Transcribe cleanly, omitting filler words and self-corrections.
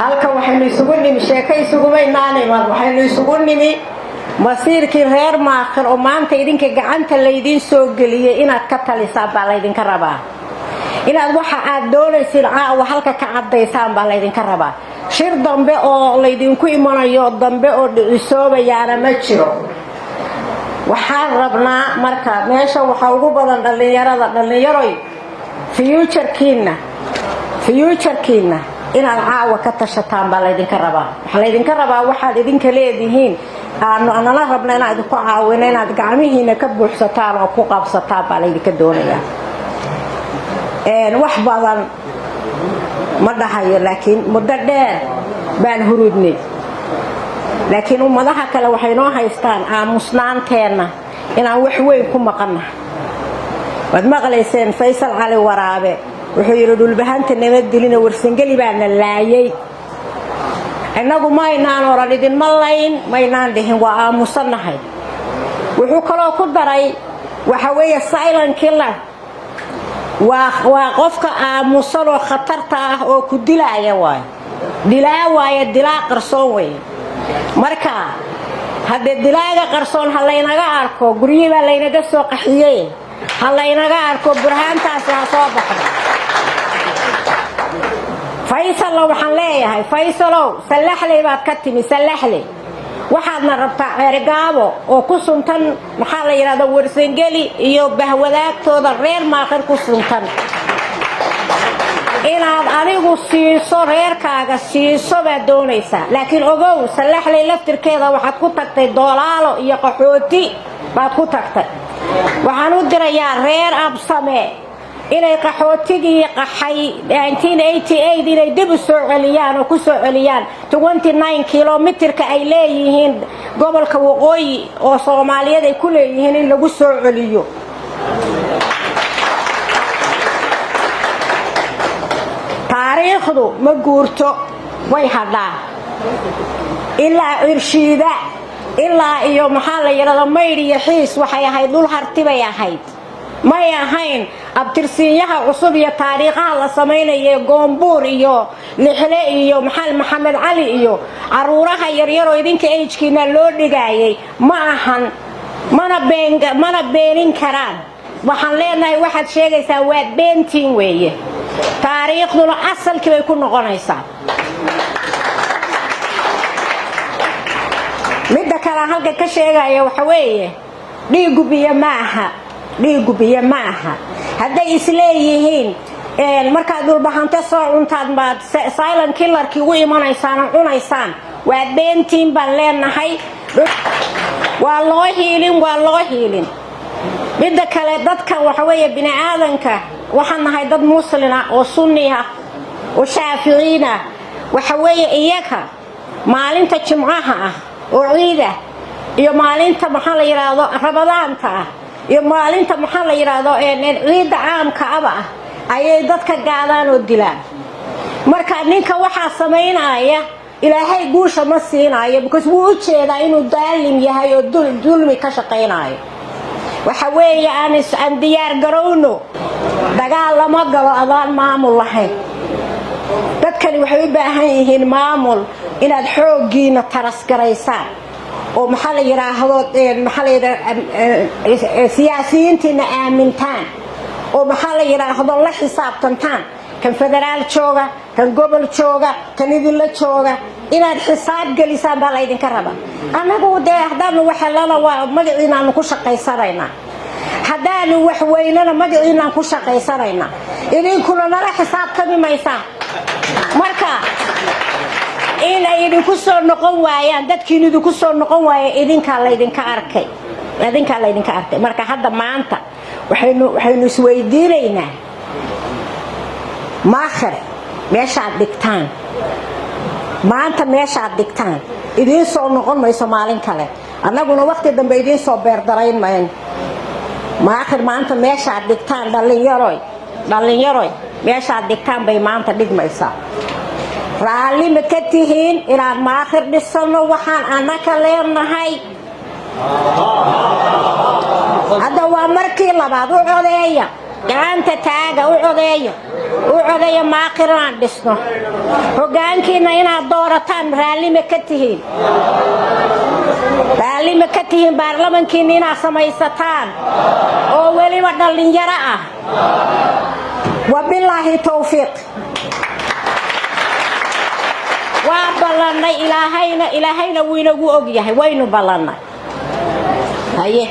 halka waxaynu isugu nimi sheeko isuguma imaanaymaan waxaynu isugu nimi masiirkii reer Maakhir oo maanta idinka gacanta laydin soo geliyay inaad ka talisaan baa laydinka rabaa inaad waxa aad doonaysaan caawa halka ka cadeysaan baa laydinka rabaa shir dambe oo laydinku imanayo dambe oo dhicisoobayaana ma jiro waxaan rabnaa marka meesha waxa ugu badan dhalinyaroy future-kiina inaad caawa ka tashataan baa laydinka rabaa waxa laydinka rabaa waxaad idinka leedihiin aanala rabna inaad ku caawino inaad gacmihiina ka buuxsataan oo ku qabsataan baa laydinka doonayaa wax badan ma dhahayo laakiin muddo dheer baan hurudnay laakiin ummadaha kale waxay noo haystaan aamusnaanteena inaan wax weyn ku maqanna wad maqlayseen Faysal Cali Waraabe wuxuu yiri dhulbahanta nabad dilina warsangeli baana laayay inagu maynaan oran idin malayn maynaan dhihin waa aamusanahay wuxuu kaloo ku daray waxa weeye silent killer waa qofka aamusan oo khatarta ah oo ku dilaya dilaa qarsoon way marka hadda dilaaga qarsoon halaynaga arko guriga laynaga soo qaxiyay halaynaga arko burhaantaas soo baxday Faysal waxaan leeyahay Faysalow salaxley baad ka timi salaxley waxaadna rabtaa ergaabo oo ku suntan maxaa la yiraahdaa warsangeli iyo bahwadaagtooda reer Maakhir ku suntan inaad adigu siiso reerkaaga siiso baad doonaysaa laakiin ogow salaxley laftirkeeda waxaad ku tagtay doolaalo iyo qaxooti baad ku tagtay waxaan u dirayaa reer Absame inay qaxootigii qaxay 1988 inay dib u soo celiyaan oo ku soo celiyaan 29 kilomitirka ay leeyihiin gobolka waqooyi oo Soomaaliyeed ay ku leeyihiin in lagu soo celiyo taariikhdu ma guurto way hadhaa ilaa irshiida ilaa iyo maxaa la yiraahdaa mayri iyo xiis waxay ahayd dhul hartibay ahayd may ahayn abtirsiinyaha cusub iyo taariikhaha la sameeyay goombuur iyo lixle iyo maxamed cali iyo caruuraha yaryar oo idinka age-kiina loo dhigayay ma ahan mana beenin karaan waxaan leenahay waxaad sheegaysaa waa beentiin weeye taariikhduna asalkii bay ku noqonaysaa midda kale halka ka sheegaya waxa weeye dhiigu biyo maaha hadday isleeyihiin markaad dhulbahanta soo cuntaad baad silent killerkii u imanaysaan cunaysaan waa beentiin baan leenahay waa loo hiilin midda kale dadka waxa weeye bini aadanka waxaan nahay dad muslima oo sunni ah oo shaafiiciin ah waxa weeye iyaga maalinta jimcaha ah oo ciida iyo maalinta maxaa la yiraahdo rabadaanta ah iyo maalinta maxaa la yiraahdo ciida caamka ah ayay dadka gaadaan oo dilaan marka ninka waxa sameynaya ilaahay guusha ma siinayo because wuu u jeedaa inuu daalim yahay oo dulmi ka shaqeynayo waxa weeye aan diyaar garowno dagaal lama galo adaan maamul lahayn dadkani waxay u baahan yihiin maamul inaad xooggiina taras garaysaan oo maxaa la yiraahdo siyaasiyiintina aamintaan oo maxaa la yiraahdo la xisaabtantaan kan federaal jooga kan gobol jooga kan idinla jooga inaad xisaab gelisaan baa laydinka rabaa anagu haddaanu waxalana waa magaciinaanu ku shaqaysanaynaa haddaanu wax weynana magaciinaan ku shaqaysanaynaa idinkuna nala xisaabtami maysaan marka in ay idinku soo noqon waayaan dadkiina idinku soo noqon waayay idinka laydinka arkay marka hadda maanta waxaynu isweydiinaynaa Maakhir meeshaad dhigtaan maanta meeshaad dhigtaan idin soo noqon mayso maalin kale annaguna waqti dambe idin soo beerdarayn mayn Maakhir maanta meeshaad dhigtaan dhalinyaroy meeshaad dhigtaan bay maanta dhigmaysaa raalli ma ka tihiin inaad Maakhir dhisano waxaan annaka leenahay hadda waa markii labaad u codeeya gacanta taaga u codeeyo maaqiraan dhisno hoggaankiina inaad doorataan raalli ma ka tihiin baarlamankiina inaad samaysataan oo weliba dhalinyaro ah wabilaahi tawfiiq waa ballanay ilaahayna wuu inagu og yahay waynu ballannay haye